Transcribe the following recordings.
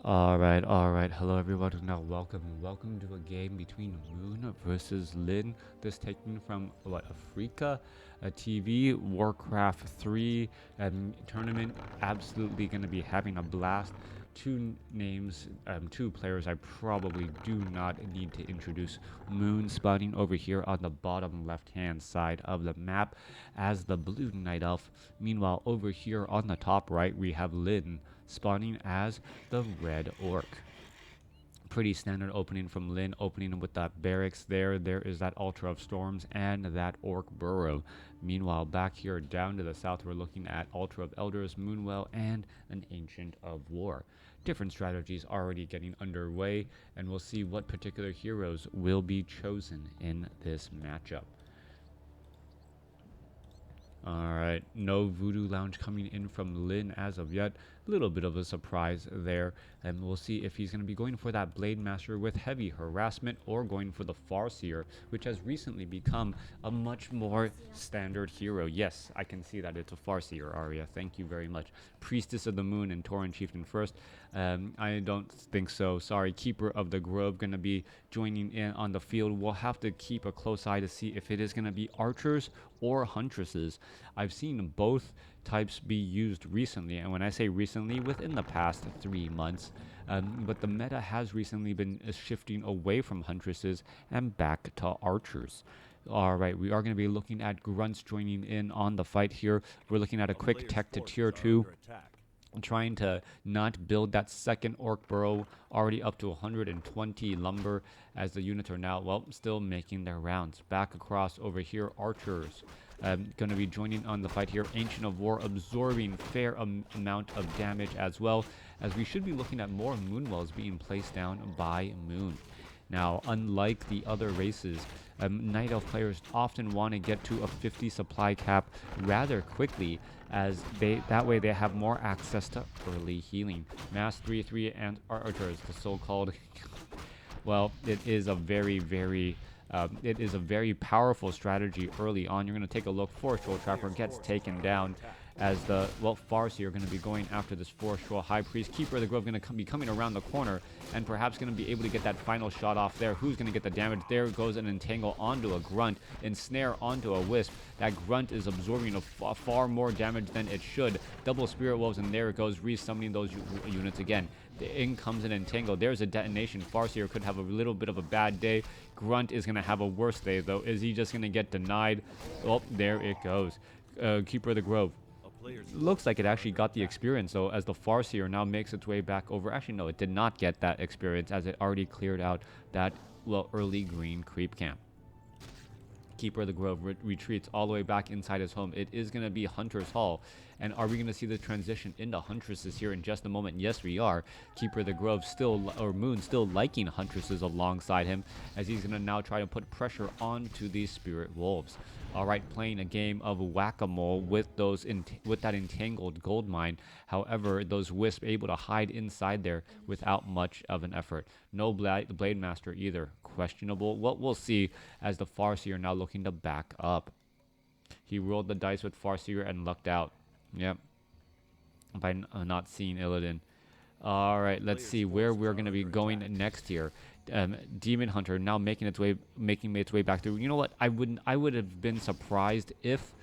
Alright. Hello everyone. Now welcome to a game between Moon versus Lin. This taken from what Africa, a TV WarCraft 3 tournament. Absolutely gonna be having a blast. Two players I probably do not need to introduce. Moon spawning over here on the bottom left hand side of the map as the blue night elf. Meanwhile, over here on the top right we have Lin spawning as the red orc. Pretty standard opening from Lin, opening with that barracks there. There is that Altar of Storms and that Orc Burrow. Meanwhile, back here down to the south, we're looking at Altar of Elders, Moonwell, and an Ancient of War. Different strategies already getting underway, and we'll see what particular heroes will be chosen in this matchup. Alright, no Voodoo Lounge coming in from Lin as of yet. A little bit of a surprise there. And we'll see if he's going to be going for that Blade Master with heavy harassment or going for the Farseer, which has recently become a much more standard hero. Yes, I can see that it's a Farseer, Arya. Thank you very much. Priestess of the Moon and Tauren Chieftain first. I don't think so. Sorry, Keeper of the Grove going to be joining in on the field. We'll have to keep a close eye to see if it is going to be archers or huntresses. I've seen both types be used recently, and when I say recently, within the past 3 months. But the meta has recently been shifting away from huntresses and back to archers. Alright, we are going to be looking at grunts joining in on the fight here. We're looking at a quick tech to tier 2. Trying to not build that second orc burrow, already up to 120 lumber as the units are now, well, still making their rounds. Back across over here, archers going to be joining on the fight here. Ancient of War absorbing fair amount of damage as well, as we should be looking at more Moonwells being placed down by Moon. Now, unlike the other races, Night Elf players often want to get to a 50 supply cap rather quickly, as that way they have more access to early healing. Mass 3/3 and archers, the so-called well, it is a very powerful strategy early on. You're going to take a look. Forest Troll Trapper gets taken down as the, well, Farseer are going to be going after this Forest Troll High Priest. Keeper of the Grove going to be coming around the corner and perhaps going to be able to get that final shot off there. Who's going to get the damage? There goes an Entangle onto a Grunt, Ensnare onto a Wisp. That Grunt is absorbing far more damage than it should. Double Spirit Wolves, and there it goes, resummoning those units again. In comes an Entangle. There's a detonation. Farseer could have a little bit of a bad day. Grunt is going to have a worse day, though. Is he just going to get denied? Oh, there it goes. Keeper of the Grove. Looks like it actually got the experience, though, as the Farseer now makes its way back over. Actually, no, it did not get that experience, as it already cleared out that, well, early green creep camp. Keeper of the Grove retreats all the way back inside his home. It is going to be Hunter's Hall. And are we going to see the transition into Huntresses here in just a moment? Yes, we are. Keeper of the Grove still, or Moon still liking Huntresses alongside him, as he's going to now try to put pressure onto these Spirit Wolves. Alright, playing a game of whack-a-mole with with that entangled gold mine. However, those wisps able to hide inside there without much of an effort. No Blade Master either. Questionable. What we'll see, as the Farseer now looking to back up. He rolled the dice with Farseer and lucked out. Yep. By not seeing Illidan. Alright, let's see where we're going to be going next here. Demon Hunter now making its way back through. You know what? I would have been surprised if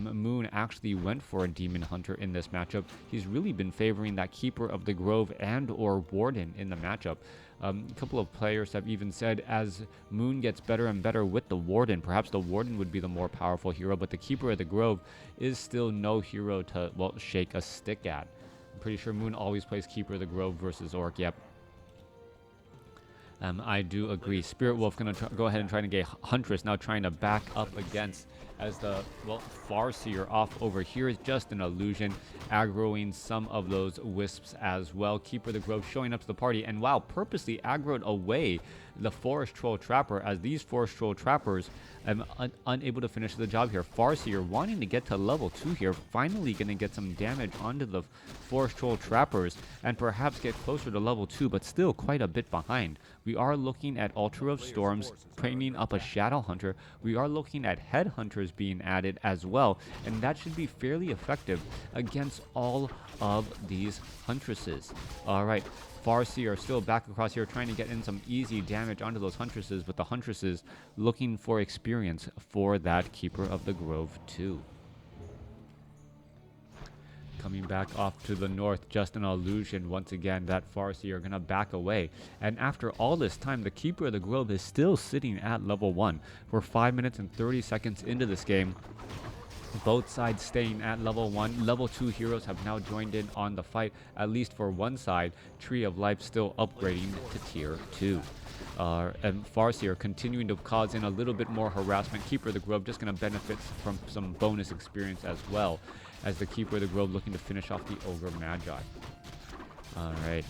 Moon actually went for a Demon Hunter in this matchup. He's really been favoring that Keeper of the Grove and or Warden in the matchup. A couple of players have even said as Moon gets better and better with the Warden, perhaps the Warden would be the more powerful hero, but the Keeper of the Grove is still no hero to, well, shake a stick at. I'm pretty sure Moon always plays Keeper of the Grove versus Orc. Yep. I do agree. Spirit Wolf going to go ahead and try to get Huntress, now trying to back up against, as the, well, Farseer off over here is just an illusion, aggroing some of those wisps as well. Keeper of the Grove showing up to the party, and wow, purposely aggroed away the Forest Troll Trapper, as these Forest Troll Trappers unable to finish the job here. Farseer wanting to get to level 2 here, finally going to get some damage onto the Forest Troll Trappers and perhaps get closer to level 2, but still quite a bit behind. We are looking at Altar of Storms, training up a Shadow Hunter. We are looking at Headhunters Headhunters being added as well, and that should be fairly effective against all of these Huntresses. Alright, Farseer still back across here trying to get in some easy damage onto those Huntresses, but the Huntresses looking for experience for that Keeper of the Grove too. Coming back off to the north, just an illusion once again that Farseer are going to back away. And after all this time, the Keeper of the Grove is still sitting at level 1. We're 5 minutes and 30 seconds into this game. Both sides staying at level 1. Level 2 heroes have now joined in on the fight, at least for one side. Tree of Life still upgrading to tier 2. And Farseer continuing to cause in a little bit more harassment. Keeper of the Grove just going to benefit from some bonus experience as well, as the Keeper of the Grove looking to finish off the Ogre Magi. Alright,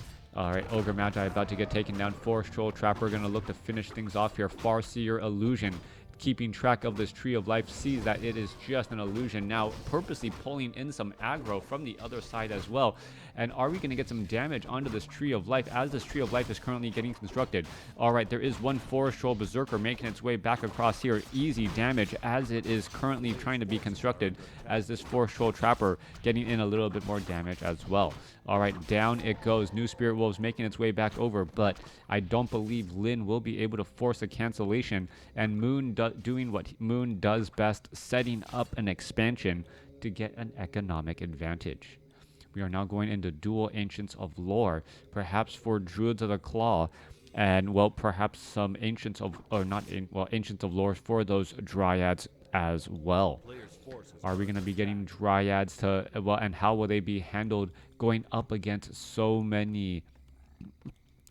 Ogre Magi about to get taken down. Forest Troll Trapper going to look to finish things off here. Farseer Illusion keeping track of this Tree of Life, sees that it is just an illusion now, purposely pulling in some aggro from the other side as well. And are we going to get some damage onto this Tree of Life as this Tree of Life is currently getting constructed? Alright, there is one Forest Troll Berserker making its way back across here. Easy damage as it is currently trying to be constructed, as this Forest Troll Trapper getting in a little bit more damage as well. Alright, down it goes. New Spirit Wolves making its way back over, but I don't believe Lin will be able to force a cancellation, and Moon doing what Moon does best, setting up an expansion to get an economic advantage. We are now going into dual Ancients of Lore, perhaps for Druids of the Claw, and well, perhaps some Ancients of, or not, well, Ancients of Lore for those Dryads as well. Are we going to be getting Dryads to, well, and how will they be handled going up against so many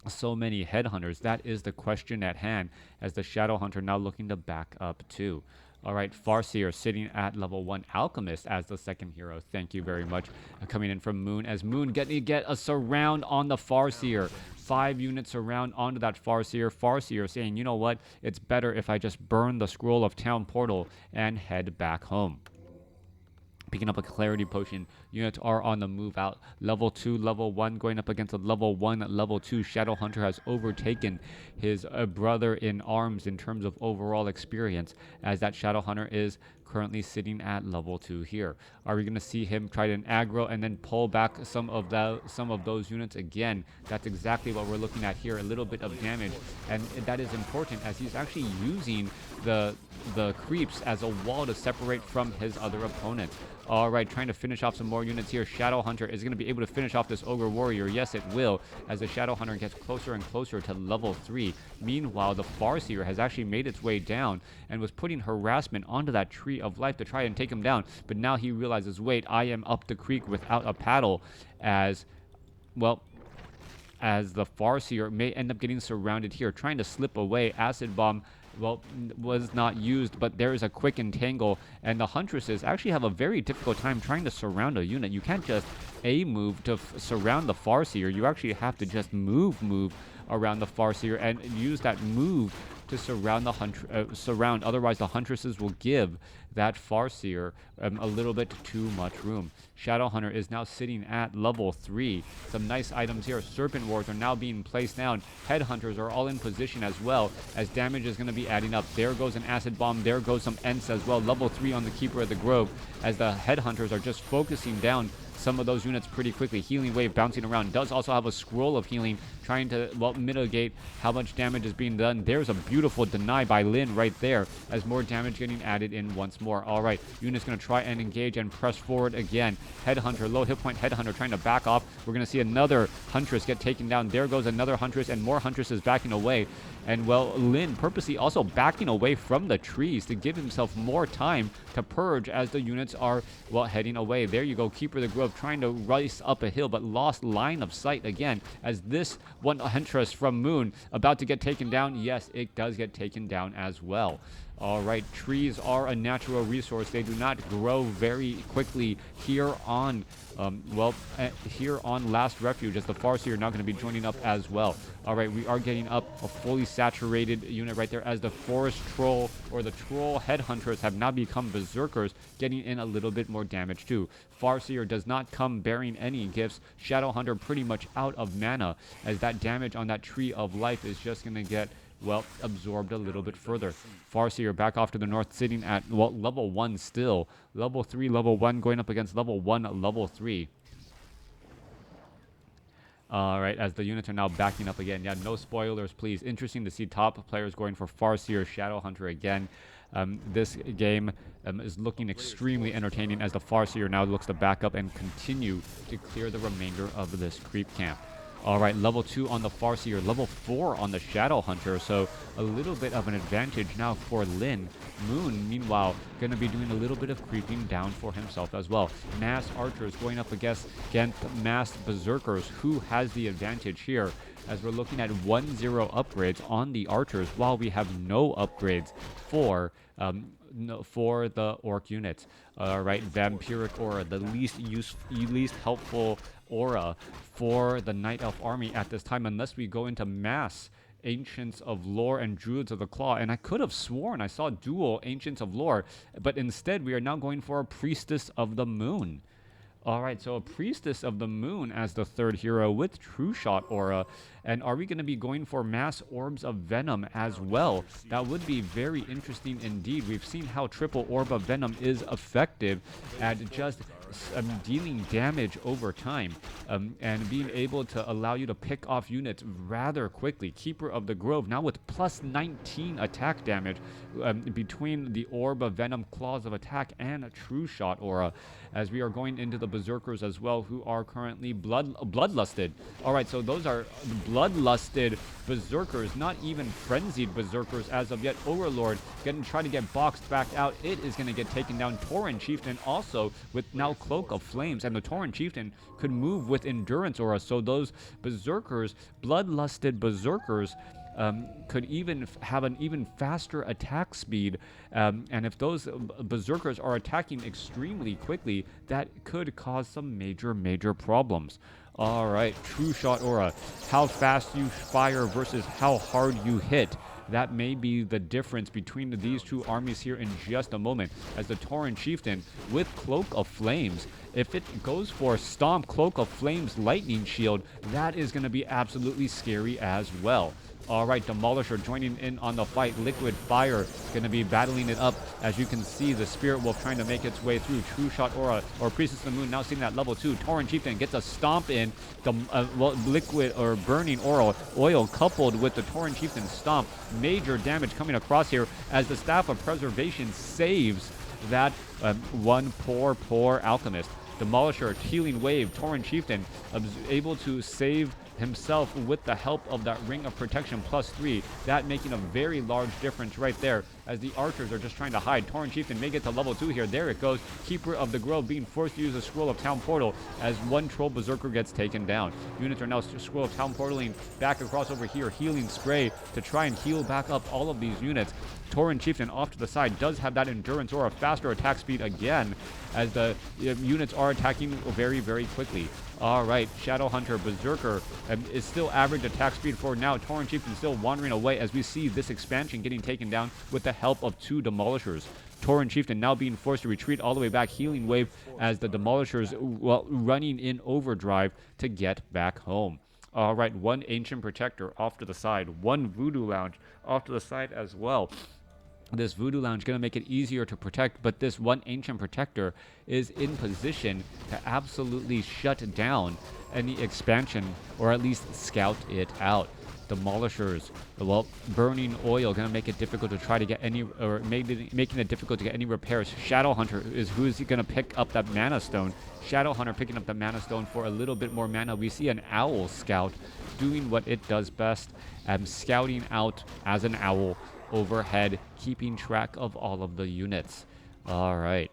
Headhunters? That is the question at hand, as the Shadow Hunter now looking to back up too. Alright, Farseer sitting at level 1. Alchemist as the second hero. Thank you very much. Coming in from Moon, as Moon get a surround on the Farseer. 5 units around onto that Farseer. Farseer saying, you know what, it's better if I just burn the Scroll of Town Portal and head back home. Picking up a Clarity Potion. Units are on the move out. Level 2, level 1 going up against a level 1, level 2. Shadow Hunter has overtaken his brother in arms in terms of overall experience, as that Shadow Hunter is currently sitting at level 2 here. Are we going to see him try to aggro and then pull back some of those units again? That's exactly what we're looking at here. A little bit of damage, and that is important, as he's actually using the creeps as a wall to separate from his other opponents. Alright, trying to finish off some more units here. Shadow Hunter is going to be able to finish off this Ogre Warrior. Yes, it will, as the Shadow Hunter gets closer and closer to level 3. Meanwhile, the Farseer has actually made its way down and was putting harassment onto that Tree of Life to try and take him down. But now he realizes, wait, I am up the creek without a paddle, as, well, as the Farseer may end up getting surrounded here, trying to slip away. Acid Bomb, well, was not used, but there is a quick entangle, and the Huntresses actually have a very difficult time trying to surround a unit. You can't just move to surround the Farseer. You actually have to just move around the Farseer and use that move to surround the otherwise the Huntresses will give that Farseer a little bit too much room. Shadow Hunter is now sitting at level 3. Some nice items here. Serpent Wards are now being placed down. Headhunters are all in position as well, as damage is going to be adding up. There goes an Acid Bomb. There goes some Ents as well. Level 3 on the Keeper of the Grove, as the Headhunters are just focusing down some of those units pretty quickly. Healing Wave bouncing around. Does also have a Scroll of Healing, trying to, well, mitigate how much damage is being done. There's a beautiful deny by Lin right there, as more damage getting added in once more. Alright, unit's going to try and engage and press forward again. Headhunter, low hit point Headhunter trying to back off. We're going to see another Huntress get taken down. There goes another Huntress, and more Huntresses backing away. And, well, Lin purposely also backing away from the trees to give himself more time to purge as the units are, well, heading away. There you go, Keeper of the Grove trying to race up a hill, but lost line of sight again, as this one Huntress from Moon about to get taken down. Yes, it does get taken down as well. Alright, trees are a natural resource. They do not grow very quickly here on, here on Last Refuge, as the Farseer are now going to be joining up as well. Alright, we are getting up a fully saturated unit right there, as the Forest Troll, or the Troll Headhunters, have now become Berserkers, getting in a little bit more damage too. Farseer does not come bearing any gifts. Shadow Hunter pretty much out of mana, as that damage on that Tree of Life is just going to get, well, absorbed a little bit further. Farseer back off to the north, sitting at, well, level 1 still. Level 3, level 1 going up against level 1, level 3. All right, as the units are now backing up again. Yeah, no spoilers, please. Interesting to see top players going for Farseer, Shadowhunter again. This game is looking extremely entertaining as the Farseer now looks to back up and continue to clear the remainder of this creep camp. All right, level 2 on the Farseer, level 4 on the Shadowhunter, so a little bit of an advantage now for Lin. Moon, meanwhile, going to be doing a little bit of creeping down for himself as well. Mass Archers going up against Mass Berserkers. Who has the advantage here? As we're looking at 1-0 upgrades on the Archers, while we have no upgrades for for the Orc units. Right, Vampiric Aura, the least helpful aura for the Night Elf army at this time, unless we go into mass Ancients of Lore and Druids of the Claw. And I could have sworn I saw dual Ancients of Lore, but instead we are now going for a Priestess of the Moon. All right, so a Priestess of the Moon as the third hero with True Shot Aura. And are we going to be going for Mass Orbs of Venom as well? That would be very interesting indeed. We've seen how Triple Orb of Venom is effective at just dealing damage over time and being able to allow you to pick off units rather quickly. Keeper of the Grove now with plus 19 attack damage between the Orb of Venom, Claws of Attack, and a True Shot Aura, as we are going into the Berserkers as well, who are currently bloodlusted. All right, so those are bloodlusted Berserkers, not even frenzied Berserkers as of yet. Overlord trying to get boxed back out. It is going to get taken down. Tauren Chieftain also with now Cloak of Flames, and the Tauren Chieftain could move with Endurance Aura, so those Berserkers, bloodlusted Berserkers, could even have an even faster attack speed, and if those Berserkers are attacking extremely quickly, that could cause some major problems. All right, True Shot Aura, how fast you fire versus how hard you hit. That may be the difference between these two armies here in just a moment, as the Tauren Chieftain with Cloak of Flames, if it goes for Stomp, Cloak of Flames, Lightning Shield, that is going to be absolutely scary as well. All right, Demolisher joining in on the fight. Liquid Fire going to be battling it up. As you can see, the Spirit Wolf trying to make its way through. True Shot Aura, or Priestess of the Moon, now sitting at level 2. Tauren Chieftain gets a stomp in. The Liquid or Burning Oil coupled with the Tauren Chieftain stomp. Major damage coming across here as the Staff of Preservation saves that one poor Alchemist. Demolisher, Healing Wave, Tauren Chieftain able to save himself with the help of that Ring of Protection +3, that making a very large difference right there, as the Archers are just trying to hide. Tauren Chieftain may get to level 2 here. There it goes. Keeper of the Grove being forced to use a Scroll of Town Portal as one Troll Berserker gets taken down. Units are now Scroll of Town Portaling back across over here. Healing Spray to try and heal back up all of these units. Tauren Chieftain off to the side does have that Endurance or a faster attack speed again, as the units are attacking very quickly. All right, Shadowhunter Berserker is still average attack speed for now. Tauren Chieftain still wandering away as we see this expansion getting taken down with the help of 2 Demolishers. Tauren Chieftain now being forced to retreat all the way back. Healing Wave as the Demolishers, well, running in overdrive to get back home. All right, 1 Ancient Protector off to the side. 1 Voodoo Lounge off to the side as well. This Voodoo Lounge going to make it easier to protect, but this 1 Ancient Protector is in position to absolutely shut down any expansion, or at least scout it out. Demolishers, well, Burning Oil going to make it difficult to try to get any, or making it difficult to get any repairs. Shadowhunter is who's going to pick up that Mana Stone. Shadowhunter picking up the Mana Stone for a little bit more mana. We see an Owl Scout doing what it does best, scouting out as an owl overhead, keeping track of all of the units. All right,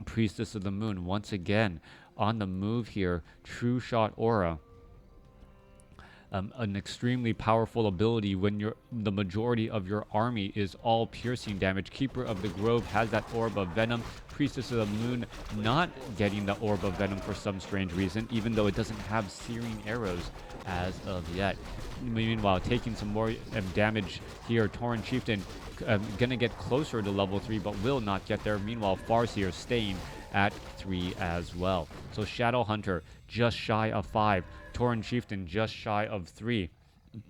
Priestess of the Moon once again on the move here. True Shot Aura, an extremely powerful ability when the majority of your army is all piercing damage. Keeper of the Grove has that Orb of Venom. Priestess of the Moon not getting the Orb of Venom for some strange reason, even though it doesn't have Searing Arrows as of yet. Meanwhile, taking some more damage here. Tauren Chieftain gonna get closer to level 3, but will not get there. Meanwhile, Farseer staying at 3 as well. So Shadowhunter just shy of 5. Tauren Chieftain just shy of 3.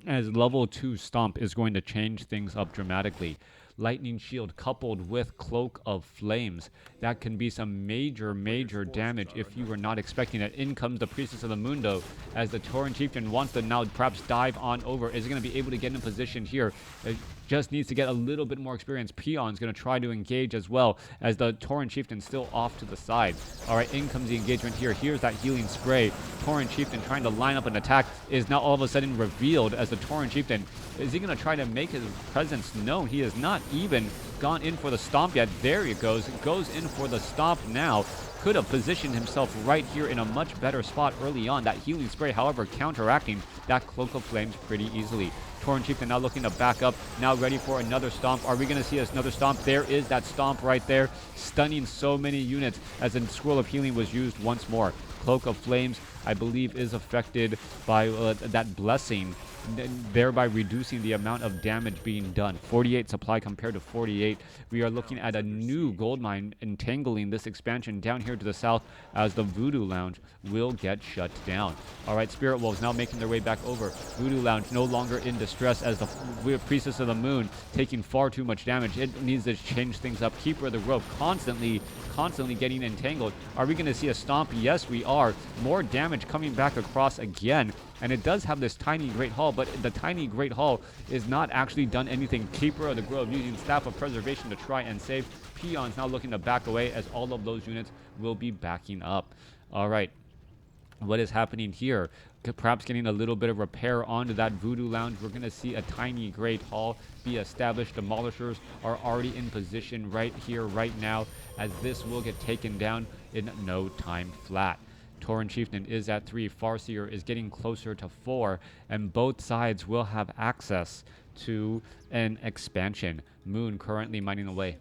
as level 2 Stomp is going to change things up dramatically. Lightning Shield coupled with Cloak of Flames. That can be some major damage if you were not expecting it. In comes the Priestess of the Moon, though, as the Tauren Chieftain wants to now perhaps dive on over. Is going to be able to get in position here. It just needs to get a little bit more experience. Peon's going to try to engage as well, as the Tauren Chieftain still off to the side. All right, in comes the engagement here. Here's that healing spray. Tauren Chieftain trying to line up an attack is now all of a sudden revealed as the Tauren Chieftain. Is he going to try to make his presence known? He has not even gone in for the stomp yet. There he goes. Goes in for the stomp now. Could have positioned himself right here in a much better spot early on. That healing spray, however, counteracting that Cloak of Flames pretty easily. Tauren Chieftain now looking to back up, now ready for another stomp. Are we going to see another stomp? There is that stomp right there, stunning so many units as a Scroll of Healing was used once more. Cloak of Flames, I believe, is affected by that blessing, thereby reducing the amount of damage being done. 48 supply compared to 48. We are looking at a new gold mine entangling this expansion down here to the south, as the Voodoo Lounge will get shut down. All right, Spirit Wolves now making their way back over. Voodoo Lounge no longer in distress as the Priestess of the Moon taking far too much damage. It needs to change things up. Keeper of the Grove constantly getting entangled. Are we going to see a stomp? Yes, we are. More damage coming back across again. And it does have this tiny Great Hall, but the tiny Great Hall is not actually done anything. Keeper of the Grove using Staff of Preservation to try and save. Peons now looking to back away as all of those units will be backing up. All right. What is happening here? Perhaps getting a little bit of repair onto that Voodoo Lounge. We're going to see a tiny Great Hall be established. Demolishers are already in position right here, right now, as this will get taken down in no time flat. Tauren Chieftain is at 3. Farseer is getting closer to 4. And both sides will have access to an expansion. Moon currently mining away.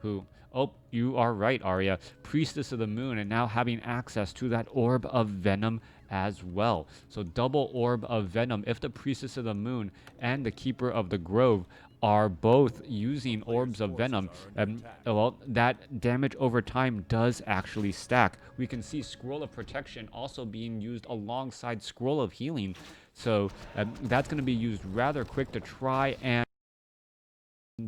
Who? Oh, you are right, Arya. Priestess of the Moon and now having access to that Orb of Venom as well. So double Orb of Venom. If the Priestess of the Moon and the Keeper of the Grove are both using Orbs of Venom, well, that damage over time does actually stack. We can see Scroll of Protection also being used alongside Scroll of Healing. So that's going to be used rather quick to try and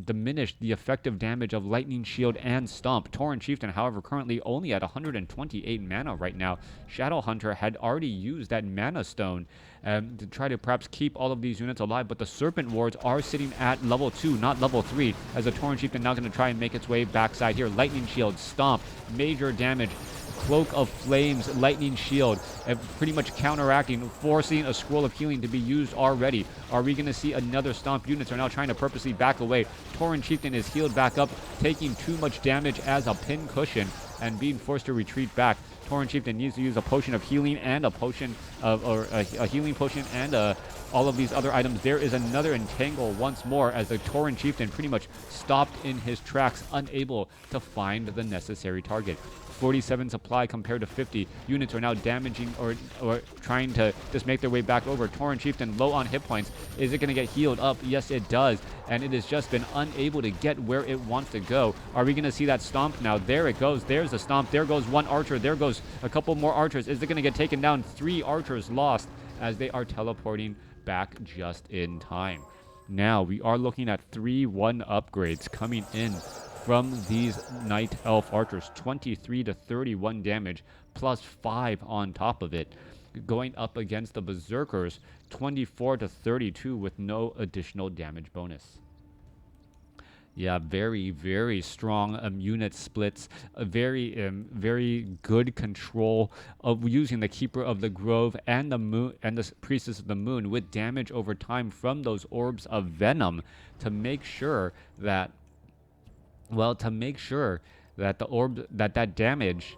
diminish the effective damage of Lightning Shield and Stomp. Tauren Chieftain, however, currently only at 128 mana right now. Shadowhunter had already used that Mana Stone to try to perhaps keep all of these units alive, but the Serpent Wards are sitting at level 2, not level 3, as the Tauren Chieftain now going to try and make its way backside here. Lightning Shield, Stomp, major damage. Cloak of Flames, Lightning Shield, pretty much counteracting, forcing a Scroll of Healing to be used already. Are we going to see another Stomp? Units are now trying to purposely back away. Tauren Chieftain is healed back up, taking too much damage as a pin cushion and being forced to retreat back. Tauren Chieftain needs to use a potion of healing and a potion of, or a healing potion and all of these other items. There is another entangle once more as the Tauren Chieftain pretty much stopped in his tracks, unable to find the necessary target. 47 supply compared to 50. Units are now damaging or trying to just make their way back over. Tauren Chieftain low on hit points. Is it going to get healed up? Yes, it does. And it has just been unable to get where it wants to go. Are we going to see that stomp now? There it goes. There's the stomp. There goes one archer. There goes a couple more archers. Is it going to get taken down? 3 archers lost as they are teleporting back just in time. Now we are looking at 3-1 upgrades coming in from these Night Elf archers. 23 to 31 damage plus 5 on top of it. Going up against the Berserkers, 24 to 32 with no additional damage bonus. Yeah, very strong unit splits. A very good control of using the Keeper of the Grove and the Moon and the Priestess of the Moon with damage over time from those Orbs of Venom to make sure that, well, the orb, that damage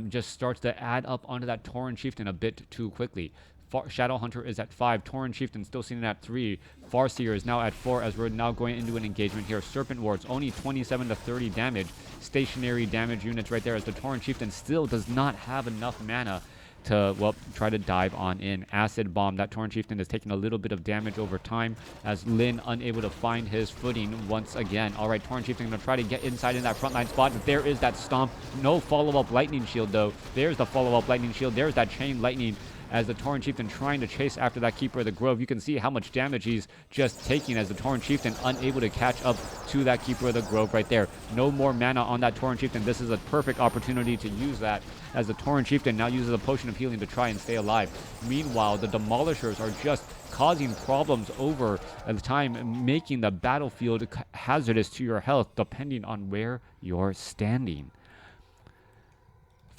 just starts to add up onto that Tauren Chieftain a bit too quickly. Shadowhunter is at 5. Tauren Chieftain still sitting at 3. Farseer is now at 4 as we're now going into an engagement here. Serpent Wards only 27 to 30 damage. Stationary damage units right there as the Tauren Chieftain still does not have enough mana to, well, try to dive on in. Acid Bomb, that Tauren Chieftain is taking a little bit of damage over time as Lin unable to find his footing once again. All right, Tauren Chieftain going to try to get inside in that frontline spot. There is that stomp. No follow-up Lightning Shield, though. There's the follow-up Lightning Shield. There's that Chain Lightning as the Tauren Chieftain trying to chase after that Keeper of the Grove. You can see how much damage he's just taking as the Tauren Chieftain unable to catch up to that Keeper of the Grove right there. No more mana on that Tauren Chieftain. This is a perfect opportunity to use that as the Tauren Chieftain now uses a Potion of Healing to try and stay alive. Meanwhile, the Demolishers are just causing problems over the time, making the battlefield hazardous to your health depending on where you're standing.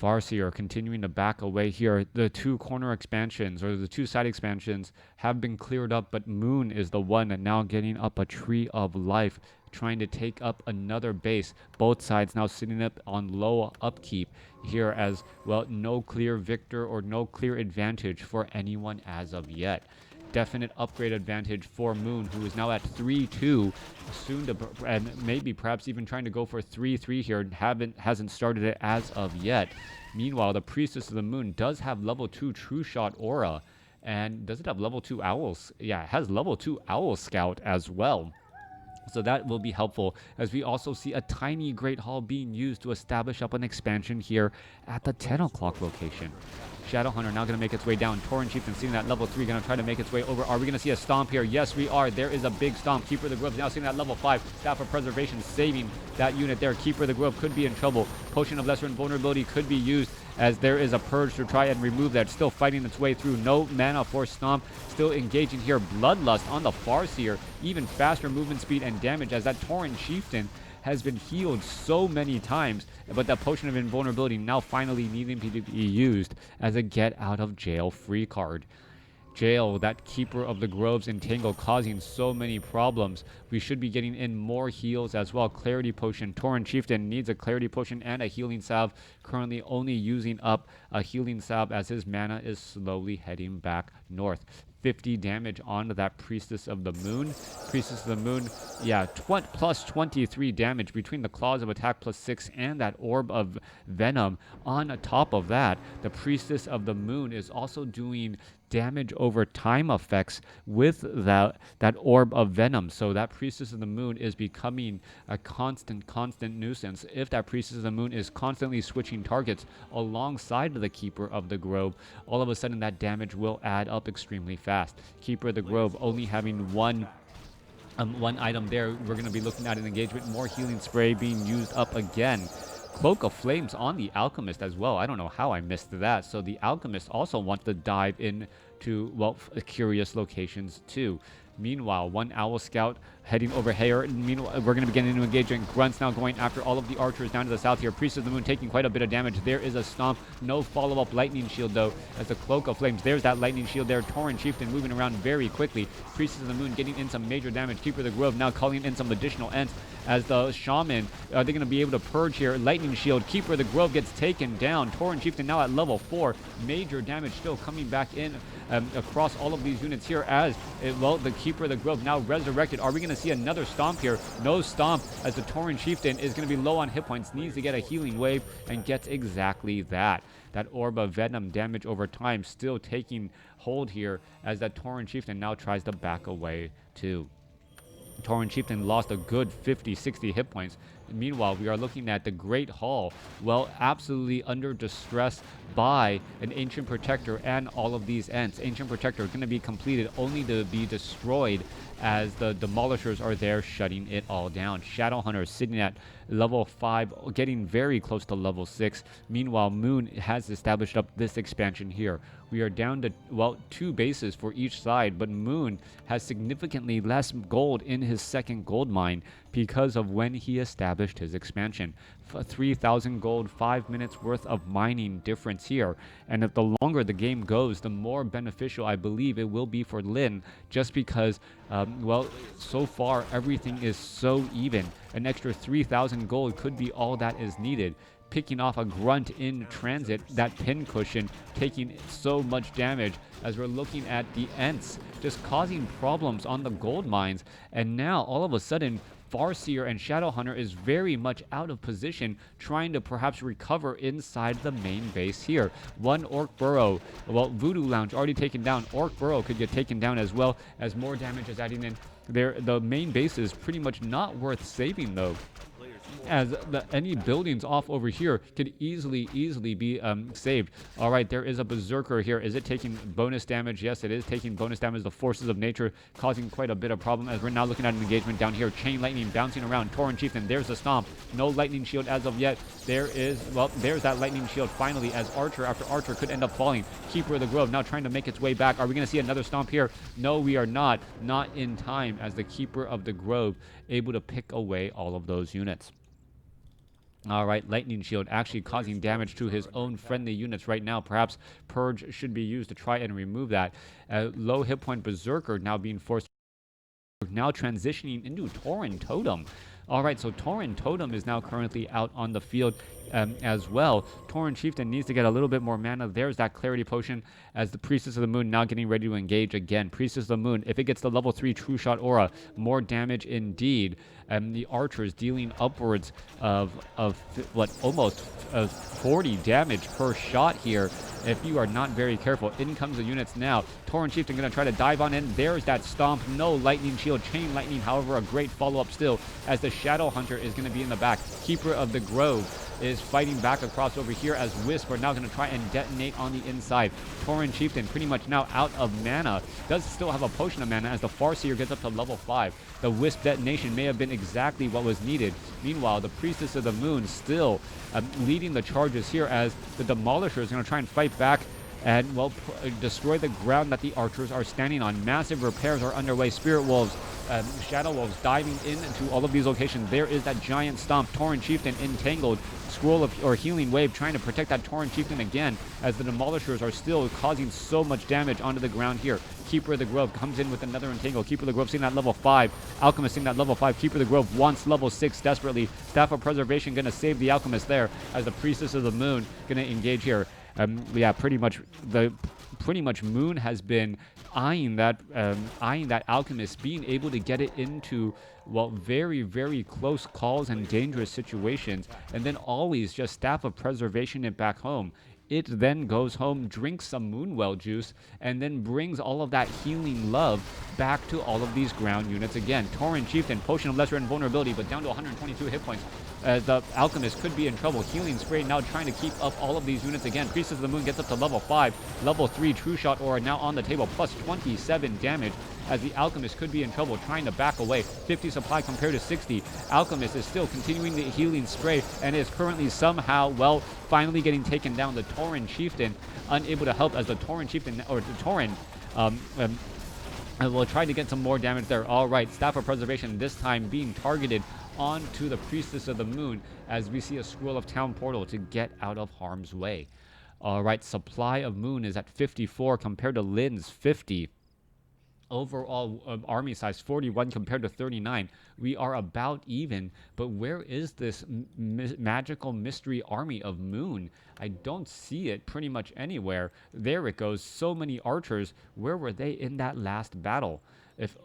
Farseer continuing to back away here. The two corner expansions, or the two side expansions, have been cleared up, but Moon is the one and now getting up a Tree of Life, trying to take up another base. Both sides now sitting up on low upkeep here as well. No clear victor or no clear advantage for anyone as of yet. Definite upgrade advantage for Moon, who is now at 3-2, soon to, and maybe perhaps even trying to go for 3-3 here. Hasn't started it as of yet. Meanwhile, the Priestess of the Moon does have level 2 True Shot Aura, and does it have level 2 Owls? Yeah, it has level 2 Owl Scout as well. So that will be helpful, as we also see a tiny Great Hall being used to establish up an expansion here at the 10 o'clock location. Shadowhunter now going to make its way down. Tauren Chieftain seeing that level 3, going to try to make its way over. Are we going to see a stomp here? Yes, we are. There is a big stomp. Keeper of the Grove now seeing that level 5. Staff of Preservation saving that unit there. Keeper of the Grove could be in trouble. Potion of Lesser Invulnerability could be used, as there is a purge to try and remove that. Still fighting its way through. No mana for stomp. Still engaging here. Bloodlust on the Farseer. Even faster movement speed and damage, as that Tauren Chieftain has been healed so many times, but that Potion of Invulnerability now finally needing to be used as a get out of jail free card. Jail, that Keeper of the Groves Entangle, causing so many problems. We should be getting in more heals as well. Clarity Potion. Tauren Chieftain needs a Clarity Potion and a Healing Salve. Currently only using up a Healing Salve as his mana is slowly heading back north. 50 damage onto that Priestess of the Moon. Priestess of the Moon, yeah, plus 23 damage between the Claws of Attack plus 6 and that Orb of Venom. On top of that, the Priestess of the Moon is also doing damage over time effects with that Orb of Venom. So that Priestess of the Moon is becoming a constant nuisance. If that Priestess of the Moon is constantly switching targets alongside the Keeper of the Grove, all of a sudden that damage will add up extremely fast. Keeper of the Grove only having one item there. We're going to be looking at an engagement. More Healing Spray being used up again. Cloak of Flames on the Alchemist as well. I don't know how I missed that. So the Alchemist also wants to dive into, well, curious locations too. Meanwhile, one Owl Scout heading over here. Meanwhile, we're going to be getting into engagement. Grunts now going after all of the archers down to the south here. Priest of the Moon taking quite a bit of damage. There is a stomp. No follow-up Lightning Shield, though, as the Cloak of Flames. There's that Lightning Shield there. Tauren Chieftain moving around very quickly. Priest of the Moon getting in some major damage. Keeper of the Grove now calling in some additional ents as the Shaman. Are they going to be able to purge here? Lightning Shield. Keeper of the Grove gets taken down. Tauren Chieftain now at level 4. Major damage still coming back in across all of these units here, as well, the Keeper of the Grove now resurrected. Are we going to see another stomp here? No stomp, as the Tauren Chieftain is going to be low on hit points, needs to get a healing wave, and gets exactly that. That Orb of Venom damage over time still taking hold here, as that Tauren Chieftain now tries to back away too. Tauren Chieftain lost a good 50-60 hit points. Meanwhile, we are looking at the Great Hall, well, absolutely under distress by an Ancient Protector and all of these Ents. Ancient Protector going to be completed only to be destroyed, as the Demolishers are there shutting it all down. Shadowhunter sitting at level 5, getting very close to level 6. Meanwhile, Moon has established up this expansion here. We are down to, well, 2 bases for each side, but Moon has significantly less gold in his second gold mine because of when he established his expansion. 3,000 gold, 5 minutes worth of mining difference here. And if the longer the game goes, the more beneficial I believe it will be for Lin, just because, well, so far everything is so even. An extra 3,000 gold could be all that is needed. Picking off a Grunt in transit, that pin cushion taking so much damage, as we're looking at the Ents just causing problems on the gold mines. And now all of a sudden, Farseer and Shadowhunter is very much out of position, trying to perhaps recover inside the main base here. One Orc Burrow, well, Voodoo Lounge already taken down. Orc Burrow could get taken down as well, as more damage is adding in. The main base is pretty much not worth saving, though. as any buildings off over here could easily be saved. All right, there is a berserker here. Is it taking bonus damage? Yes, it is taking bonus damage. The forces of nature causing quite a bit of problem, as we're now looking at an engagement down here. Chain lightning bouncing around. Tauren Chieftain, there's the stomp. No lightning shield as of yet. There's that lightning shield finally, as archer after archer could end up falling. Keeper of the Grove now trying to make its way back. Are we going to see another stomp here? No, we are not. Not in time, as the Keeper of the Grove able to pick away all of those units. All right, Lightning Shield actually causing damage to his own friendly units right now. Perhaps Purge should be used to try and remove that. Low hit point Berserker now being forced. Now transitioning into Tauren Totem. All right, so Tauren Totem is now currently out on the field as well. Tauren Chieftain needs to get a little bit more mana. There's that Clarity Potion, as the Priestess of the Moon now getting ready to engage again. Priestess of the Moon, if it gets the level 3 True Shot Aura, more damage indeed. The archers dealing upwards of what, almost 40 damage per shot here. If you are not very careful, in comes the units now. Tauren Chieftain going to try to dive on in. There's that stomp. No lightning shield. Chain lightning, however, a great follow-up still, as the Shadow Hunter is going to be in the back. Keeper of the Grove is fighting back across over here, as Wisp are now going to try and detonate on the inside. Tauren Chieftain pretty much now out of mana. Does still have a potion of mana, as the Farseer gets up to level 5. The Wisp detonation may have been exactly what was needed. Meanwhile, the Priestess of the Moon still leading the charges here, as the Demolisher is going to try and fight back and, well, destroy the ground that the archers are standing on. Massive repairs are underway. Spirit Wolves, Shadow Wolves diving into all of these locations. There is that giant stomp. Tauren Chieftain entangled. Scroll of, or Healing Wave trying to protect that Tauren Chieftain again, as the Demolishers are still causing so much damage onto the ground here. Keeper of the Grove comes in with another entangle. Keeper of the Grove seeing that level 5. Alchemist seeing that level 5. Keeper of the Grove wants level 6 desperately. Staff of Preservation going to save the Alchemist there, as the Priestess of the Moon going to engage here. Yeah, pretty much Moon has been eyeing that Alchemist, being able to get it into, well, very close calls and dangerous situations, and then always just Staff of Preservation it back home. It then goes home, drinks some Moonwell juice, and then brings all of that healing love back to all of these ground units again. Tauren Chieftain, Potion of Lesser Invulnerability, but down to 122 hit points. The Alchemist could be in trouble. Healing Spray now trying to keep up all of these units again. Priestess of the Moon gets up to level 5. Level 3 True Shot Aura now on the table, plus 27 damage, as the Alchemist could be in trouble, trying to back away. 50 supply compared to 60. Alchemist is still continuing the Healing Spray, and is currently somehow, well, finally getting taken down. The Tauren Chieftain unable to help, as the Tauren Chieftain, or the Tauren, will try to get some more damage there. All right, Staff of Preservation this time being targeted onto the Priestess of the Moon, as we see a Scroll of Town Portal to get out of harm's way. All right, supply of Moon is at 54 compared to Lin's 50. Overall army size 41 compared to 39. We are about even, but where is this magical mystery army of Moon? I don't see it pretty much anywhere. There it goes. So many archers. Where were they in that last battle? If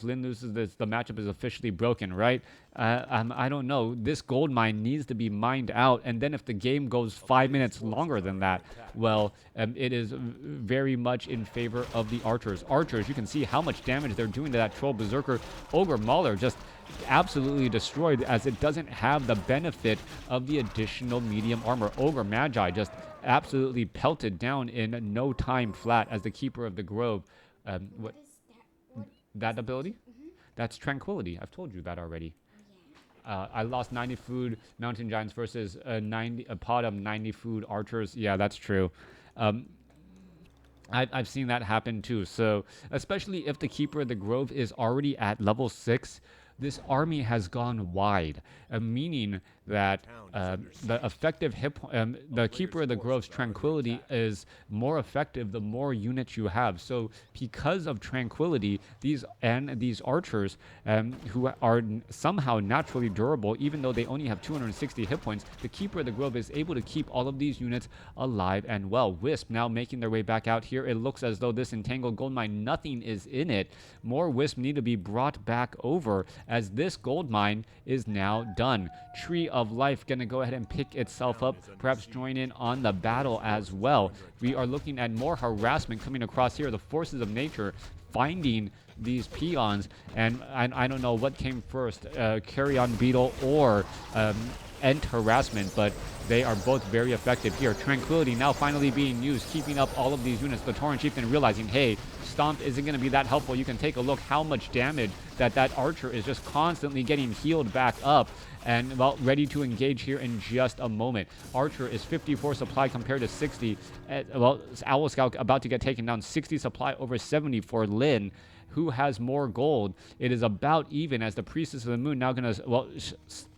Lin loses this, the matchup is officially broken, right? I don't know. This gold mine needs to be mined out, and then if the game goes 5 minutes longer than that, well, it is very much in favor of the archers. Archers, you can see how much damage they're doing to that Troll Berserker. Ogre Mauler just absolutely destroyed, as it doesn't have the benefit of the additional medium armor. Ogre Magi just absolutely pelted down in no time flat, as the Keeper of the Grove. That ability? That's Tranquility. I've told you that already. I lost 90 food Mountain Giants versus a pod of 90 food archers. Yeah, that's true. I've seen that happen too. So, especially if the Keeper of the Grove is already at level 6, this army has gone wide, meaning that the effective the Keeper of the Grove's Tranquility is more effective the more units you have. So because of Tranquility, these archers who are somehow naturally durable, even though they only have 260 hit points, the Keeper of the Grove is able to keep all of these units alive and well. Wisp now making their way back out here. It looks as though this entangled gold mine, nothing is in it. More Wisp need to be brought back over, as this gold mine is now done. Tree of Life going to go ahead and pick itself up, perhaps join in on the battle as well. We are looking at more harassment coming across here. The forces of nature finding these peons, and I don't know what came first, Carrion Beetle or End Harassment, but they are both very effective here. Tranquility now finally being used, keeping up all of these units. The Tauren Chieftain realizing, hey, Stomp isn't going to be that helpful. You can take a look how much damage that Archer is just constantly getting healed back up, and well, ready to engage here in just a moment. Archer is 54 supply compared to 60. Well, Owl Scout about to get taken down. 60 supply over 70 for Lin. Who has more gold? It is about even, as the Priestess of the Moon now going to, well,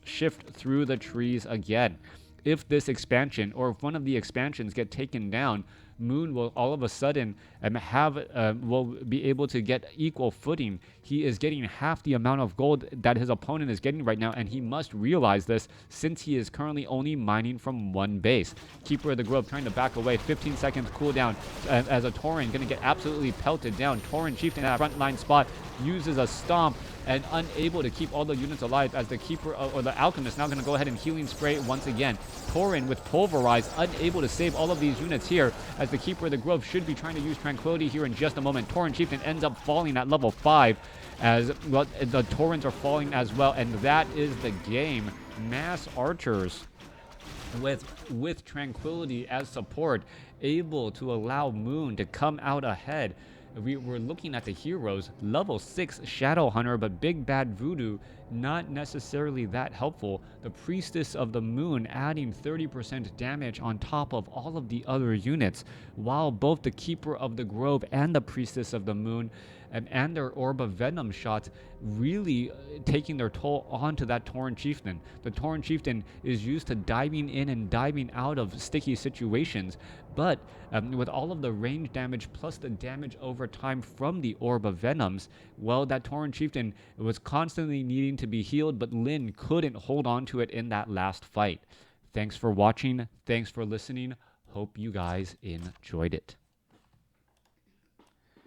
shift through the trees again. If this expansion, or if one of the expansions get taken down, Moon will all of a sudden will be able to get equal footing. He is getting half the amount of gold that his opponent is getting right now, and he must realize this since he is currently only mining from one base. Keeper of the Grove trying to back away. 15 seconds cooldown as a Tauren going to get absolutely pelted down. Tauren Chieftain at that frontline spot uses a stomp and unable to keep all the units alive, as the Keeper or the Alchemist now going to go ahead and healing spray once again. Tauren with Pulverize unable to save all of these units here, as the Keeper of the Grove should be trying to use Tranquility here in just a moment. Tauren Chieftain ends up falling at level 5, as well the Taurens are falling as well, and that is the game. Mass Archers with Tranquility as support, able to allow Moon to come out ahead. We were looking at the heroes. Level 6 Shadow Hunter, but Big Bad Voodoo not necessarily that helpful. The Priestess of the Moon adding 30% damage on top of all of the other units, while both the Keeper of the Grove and the Priestess of the Moon and their Orb of Venom shots really taking their toll onto that Tauren Chieftain. The Tauren Chieftain is used to diving in and diving out of sticky situations, but with all of the range damage plus the damage over time from the Orb of Venoms, well, that Tauren Chieftain was constantly needing to be healed, but Lin couldn't hold on to it in that last fight. Thanks for watching. Thanks for listening. Hope you guys enjoyed it.